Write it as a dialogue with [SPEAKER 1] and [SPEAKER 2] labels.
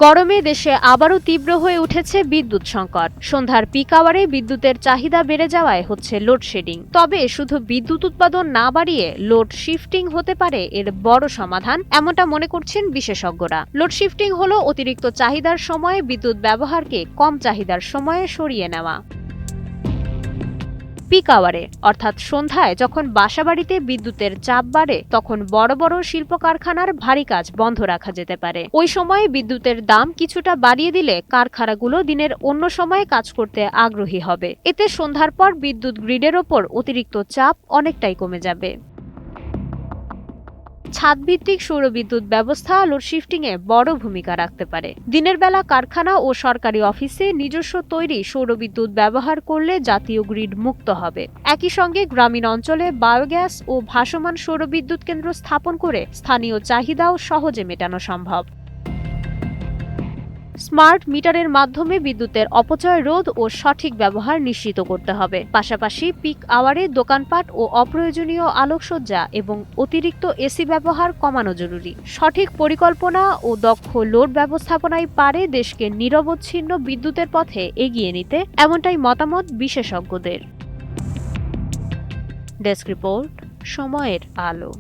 [SPEAKER 1] গরমে দেশে আবারও তীব্র হয়ে উঠেছে বিদ্যুৎ সংকট। সন্ধ্যার পিক আওয়ারে বিদ্যুতের চাহিদা বেড়ে যাওয়ায় হচ্ছে লোডশেডিং। তবে শুধু বিদ্যুৎ উৎপাদন না বাড়িয়ে লোড শিফটিং হতে পারে এর বড় সমাধান, এমনটা মনে করছেন বিশেষজ্ঞরা। লোড শিফটিং হলো অতিরিক্ত চাহিদার সময়ে বিদ্যুৎ ব্যবহারকে কম চাহিদার সময়ে সরিয়ে নেওয়া। পিক আওয়ারে অর্থাৎ সন্ধ্যায় যখন বাসাবাড়িতে বিদ্যুতের চাপ বাড়ে, তখন বড় বড় শিল্প কারখানার ভারী কাজ বন্ধ রাখা যেতে পারে। ওই সময়ে বিদ্যুতের দাম কিছুটা বাড়িয়ে দিলে কারখানাগুলো দিনের অন্য সময়ে কাজ করতে আগ্রহী হবে। এতে সন্ধ্যার পর বিদ্যুৎ গ্রিডের ওপর অতিরিক্ত চাপ অনেকটাই কমে যাবে। ছাদভিত্তিক সৌরবিদ্যুৎ ব্যবস্থা লোডশিফটিংয়ে বড় ভূমিকা রাখতে পারে। দিনের বেলা কারখানা ও সরকারি অফিসে নিজস্ব তৈরি সৌরবিদ্যুৎ ব্যবহার করলে জাতীয় গ্রিড মুক্ত হবে। একই সঙ্গে গ্রামীণ অঞ্চলে বায়োগ্যাস ও ভাসমান সৌরবিদ্যুৎ কেন্দ্র স্থাপন করে স্থানীয় চাহিদাও সহজে মেটানো সম্ভব। স্মার্ট মিটারের মাধ্যমে বিদ্যুতের অপচয় রোধ ও সঠিক ব্যবহার নিশ্চিত করতে হবে। পাশাপাশি পিক আওয়ারে দোকানপাট ও অপ্রয়োজনীয় আলোকসজ্জা এবং অতিরিক্ত এসি ব্যবহার কমানো জরুরি। সঠিক পরিকল্পনা ও দক্ষ লোড ব্যবস্থাপনাই পারে দেশকে নিরবচ্ছিন্ন বিদ্যুতের পথে এগিয়ে নিতে, এমনটাই মতামত বিশেষজ্ঞদের। ডেস্ক রিপোর্ট, সময়ের আলো।